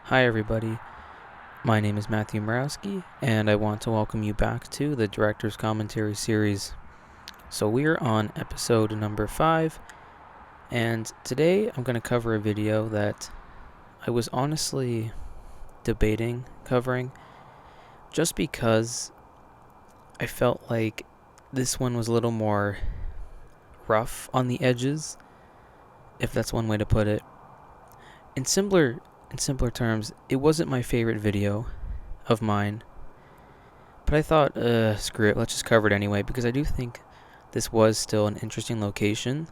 Hi, everybody. My name is Matthew Murawski, and I want to welcome you back to the Director's Commentary series. So, we're on episode number 5, and today I'm going to cover a video that I was honestly debating covering just because I felt like this one was a little more rough on the edges, if that's one way to put it. In simpler terms, it wasn't my favorite video of mine. But I thought, screw it, let's just cover it anyway, because I do think this was still an interesting location.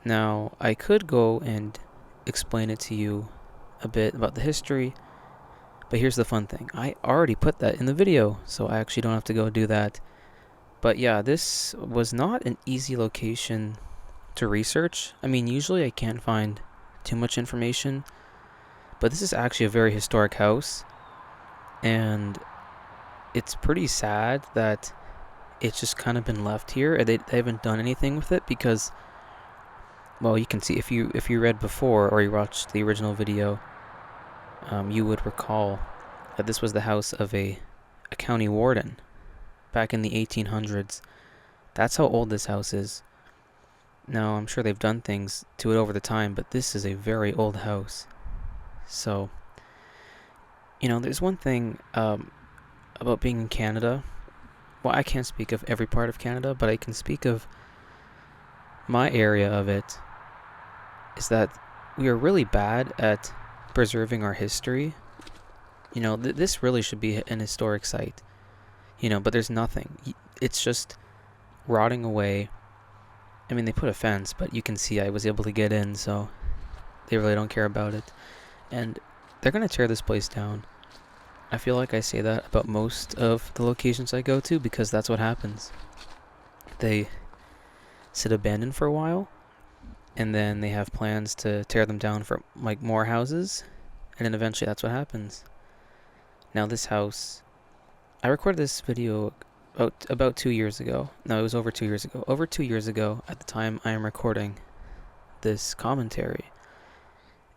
Now, I could go and explain it to you a bit about the history, but here's the fun thing. I already put that in the video, so I actually don't have to go do that. But yeah, this was not an easy location to research. I mean, usually I can't find too much information, but this is actually a very historic house, and it's pretty sad that it's just kind of been left here. They haven't done anything with it because, well, you can see if you read before or you watched the original video, you would recall that this was the house of a county warden back in the 1800s. That's how old this house is. Now, I'm sure they've done things to it over the time, but this is a very old house. So, there's one thing about being in Canada. Well, I can't speak of every part of Canada, but I can speak of my area of it, is that we are really bad at preserving our history. This really should be an historic site, but there's nothing. It's just rotting away. I mean, they put a fence, but you can see I was able to get in, so they really don't care about it. And they're going to tear this place down. I feel like I say that about most of the locations I go to because that's what happens. They sit abandoned for a while, and then they have plans to tear them down for like more houses, and then eventually that's what happens. Now this house, I recorded this video about 2 years ago. No, it was over 2 years ago. Over 2 years ago at the time I am recording this commentary.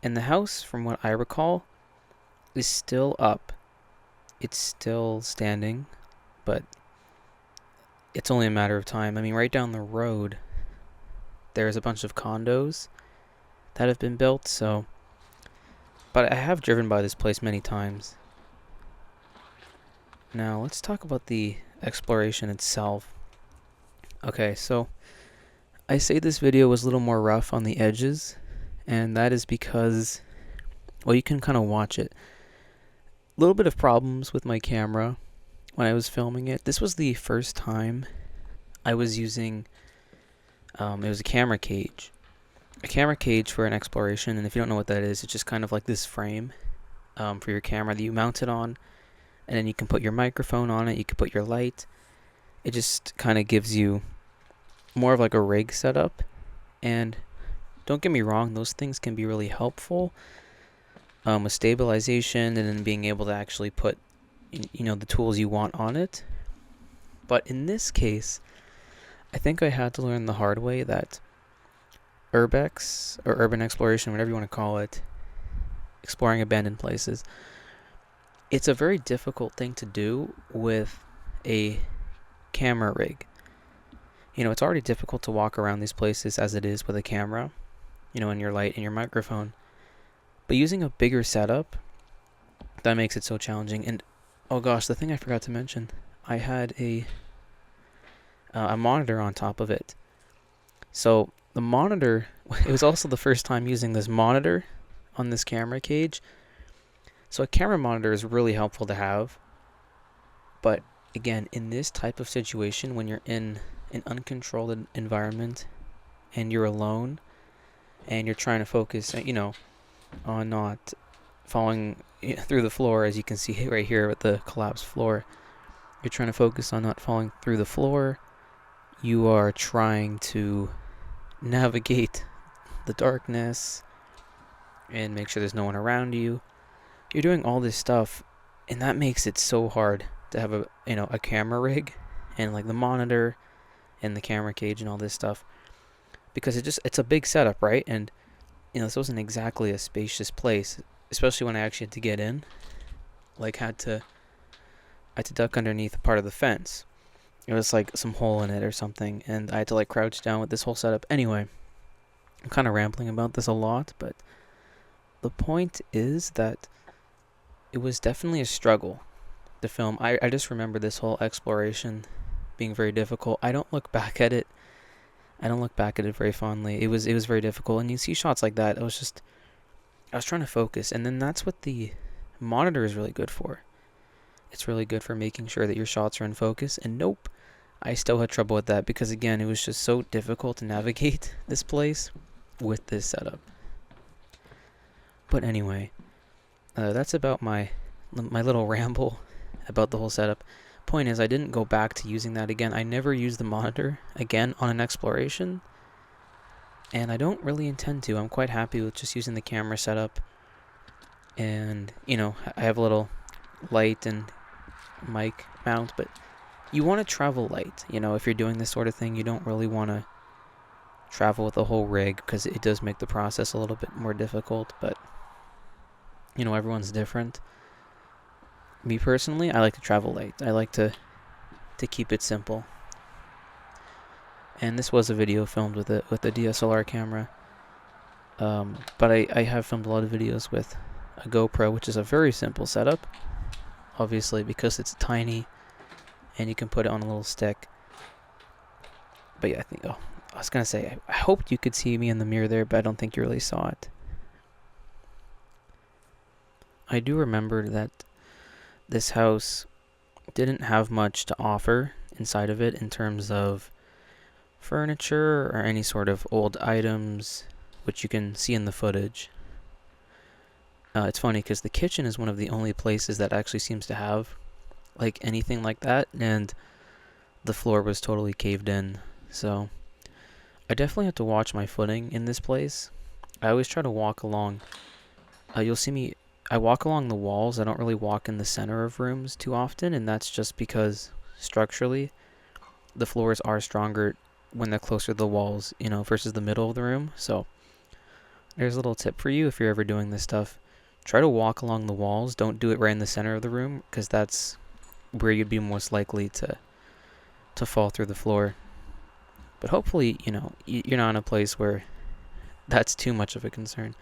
And the house, from what I recall, is still up. It's still standing, but it's only a matter of time. I mean, right down the road, there's a bunch of condos that have been built, so... But I have driven by this place many times. Now, let's talk about the exploration itself. Okay, so I say this video was a little more rough on the edges, and that is because, well, you can kind of watch it. A little bit of problems with my camera when I was filming it. This was the first time I was using, it was a camera cage. A camera cage for an exploration, and if you don't know what that is, it's just kind of like this frame for your camera that you mount it on, and then you can put your microphone on it, you can put your light. It just kind of gives you more of like a rig setup, and don't get me wrong, those things can be really helpful with stabilization and then being able to actually put the tools you want on it. But in this case, I think I had to learn the hard way that urbex, or urban exploration, whatever you want to call it, exploring abandoned places, it's a very difficult thing to do with a camera rig. It's already difficult to walk around these places as it is with a camera, and your light and your microphone. But using a bigger setup, that makes it so challenging. And oh gosh, the thing I forgot to mention, I had a monitor on top of it. So the monitor, it was also the first time using this monitor on this camera cage. So a camera monitor is really helpful to have. But again, in this type of situation, when you're in an uncontrolled environment and you're alone and you're trying to focus, on not falling through the floor, as you can see right here with the collapsed floor. You're trying to focus on not falling through the floor. You are trying to navigate the darkness and make sure there's no one around you. You're doing all this stuff, and that makes it so hard to have a camera rig and like the monitor and the camera cage and all this stuff, because it's a big setup, right? And this wasn't exactly a spacious place. especially when I actually had to get in. Like, I had to duck underneath part of the fence. It was like some hole in it or something, and I had to like crouch down with this whole setup. Anyway, I'm kind of rambling about this a lot, but the point is that it was definitely a struggle to film. I just remember this whole exploration being very difficult. I don't look back at it. I don't look back at it very fondly. It was very difficult, and you see shots like that. I was trying to focus, and then that's what the monitor is really good for. It's really good for making sure that your shots are in focus. And nope, I still had trouble with that because again, it was just so difficult to navigate this place with this setup. But anyway, that's about my little ramble about the whole setup. Point is, I didn't go back to using that again. I never used the monitor again on an exploration, and I don't really intend to. I'm quite happy with just using the camera setup, and I have a little light and mic mount, but you want to travel light. If you're doing this sort of thing, you don't really want to travel with a whole rig because it does make the process a little bit more difficult, but everyone's different. Me personally, I like to travel light. I like to keep it simple. And this was a video filmed with a DSLR camera. But I have filmed a lot of videos with a GoPro, which is a very simple setup. Obviously, because it's tiny and you can put it on a little stick. But yeah, I was going to say, I hoped you could see me in the mirror there, but I don't think you really saw it. I do remember that this house didn't have much to offer inside of it in terms of furniture or any sort of old items, which you can see in the footage. It's funny because the kitchen is one of the only places that actually seems to have like anything like that, and the floor was totally caved in. So I definitely have to watch my footing in this place. I always try to walk along. You'll see me. I walk along the walls. I don't really walk in the center of rooms too often, and that's just because structurally the floors are stronger when they're closer to the walls, versus the middle of the room. So there's a little tip for you if you're ever doing this stuff. Try to walk along the walls. Don't do it right in the center of the room, because that's where you'd be most likely to fall through the floor. But hopefully, you're not in a place where that's too much of a concern.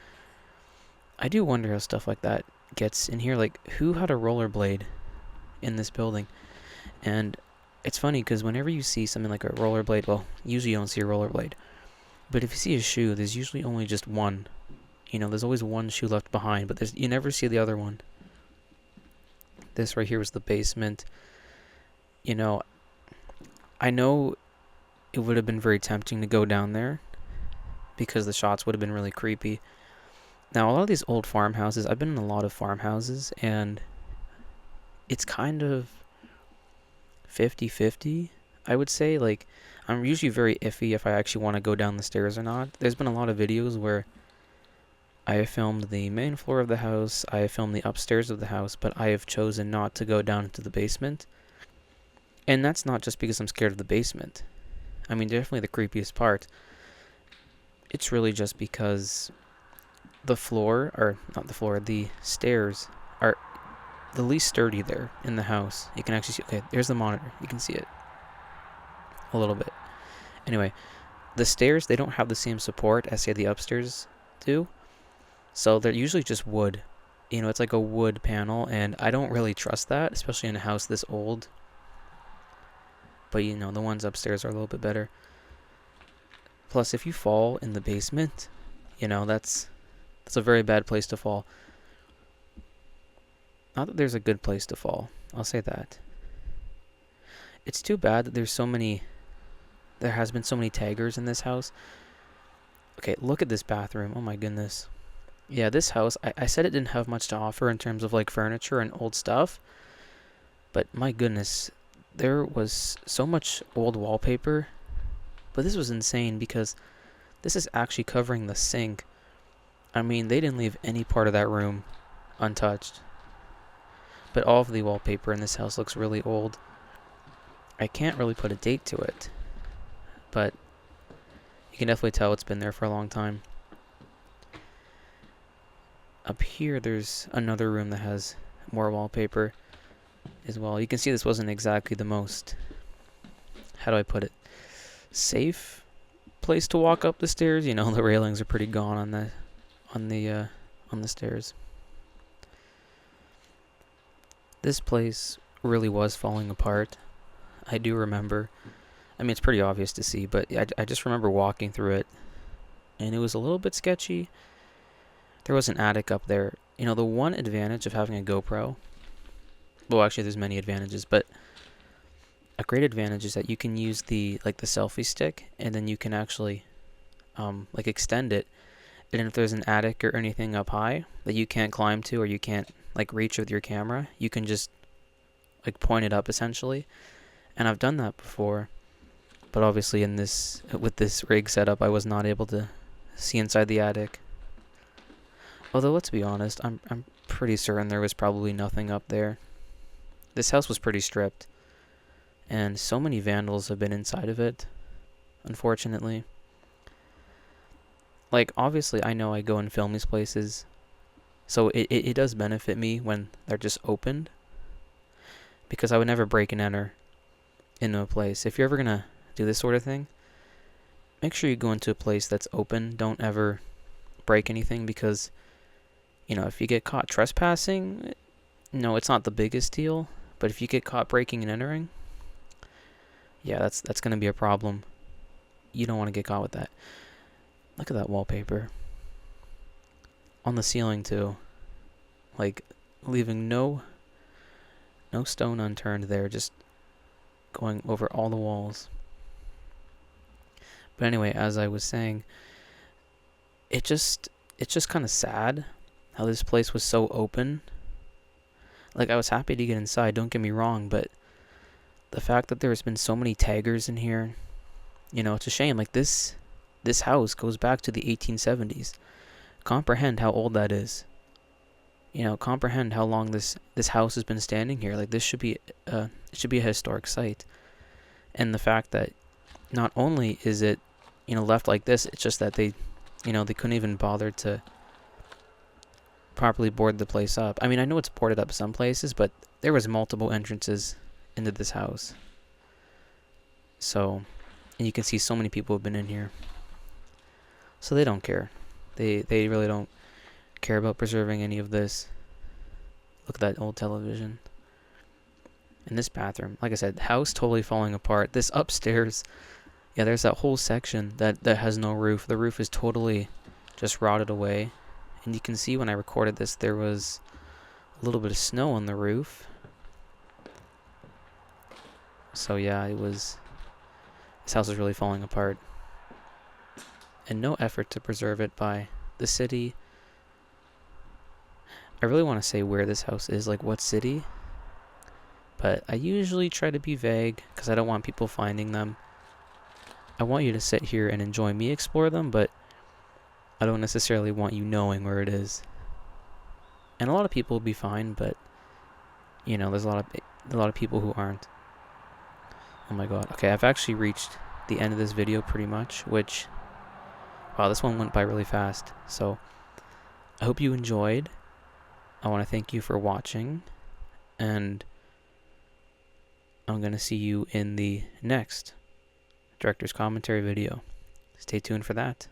I do wonder how stuff like that gets in here. Like, who had a rollerblade in this building? And it's funny because whenever you see something like a rollerblade, well, usually you don't see a rollerblade. But if you see a shoe, there's usually only just one. There's always one shoe left behind, but you never see the other one. This right here was the basement. I know it would have been very tempting to go down there because the shots would have been really creepy. Now, a lot of these old farmhouses, I've been in a lot of farmhouses, and it's kind of 50-50, I would say. Like, I'm usually very iffy if I actually want to go down the stairs or not. There's been a lot of videos where I have filmed the main floor of the house, I have filmed the upstairs of the house, but I have chosen not to go down into the basement. And that's not just because I'm scared of the basement. I mean, definitely the creepiest part. It's really just because the stairs are the least sturdy there in the house. You can actually see, okay, there's the monitor. You can see it a little bit. Anyway, the stairs, they don't have the same support as, say, the upstairs do. So they're usually just wood. It's like a wood panel, and I don't really trust that, especially in a house this old. But, the ones upstairs are a little bit better. Plus, if you fall in the basement, that's a very bad place to fall. Not that there's a good place to fall. I'll say that. It's too bad that there has been so many taggers in this house. Okay, look at this bathroom. Oh my goodness. Yeah, this house, I said it didn't have much to offer in terms of like furniture and old stuff. But my goodness, there was so much old wallpaper. But this was insane because this is actually covering the sink. I mean, they didn't leave any part of that room untouched. But all of the wallpaper in this house looks really old. I can't really put a date to it, but you can definitely tell it's been there for a long time. up here there's another room that has more wallpaper as well. You can see this wasn't exactly the most, how do I put it, safe place to walk up the stairs. You know, the railings are pretty gone on the stairs. This place really was falling apart. I do remember. I mean, it's pretty obvious to see, but I just remember walking through it, and it was a little bit sketchy. There was an attic up there. You know, the one advantage of having a GoPro, well, actually, there's many advantages, but a great advantage is that you can use the selfie stick, and then you can actually extend it. And if there's an attic or anything up high that you can't climb to or you can't reach with your camera, you can just point it up essentially. And I've done that before, but obviously with this rig setup, I was not able to see inside the attic. Although, let's be honest, I'm pretty certain there was probably nothing up there. This house was pretty stripped, and so many vandals have been inside of it, unfortunately. Obviously, I know I go and film these places, so it does benefit me when they're just opened, because I would never break and enter into a place. If you're ever gonna do this sort of thing, make sure you go into a place that's open. Don't ever break anything, because if you get caught trespassing, no, it's not the biggest deal, but if you get caught breaking and entering, yeah, that's going to be a problem. You don't want to get caught with that. Look at that wallpaper on the ceiling too, leaving no stone unturned there, just going over all the walls. But anyway, as I was saying, it's just kind of sad how this place was so open. I was happy to get inside, don't get me wrong, but the fact that there's been so many taggers in here, it's a shame. This house goes back to the 1870s. Comprehend how old that is. Comprehend how long this house has been standing here. This should be it should be a historic site. And the fact that not only is it left like this, it's just that they couldn't even bother to properly board the place up. I mean, I know it's boarded up some places, but there was multiple entrances into this house. So, and you can see so many people have been in here. So they don't care. They really don't care about preserving any of this. Look at that old television. And this bathroom, like I said, house totally falling apart. This upstairs, yeah, there's that whole section that has no roof. The roof is totally just rotted away. And you can see when I recorded this, there was a little bit of snow on the roof. So yeah, this house is really falling apart. And no effort to preserve it by the city. I really want to say where this house is, what city. But I usually try to be vague, because I don't want people finding them. I want you to sit here and enjoy me explore them, but I don't necessarily want you knowing where it is. And a lot of people will be fine, but there's a lot of people who aren't. Oh my god. Okay, I've actually reached the end of this video pretty much, which, wow, this one went by really fast. So I hope you enjoyed. I want to thank you for watching, and I'm going to see you in the next Director's Commentary video. Stay tuned for that.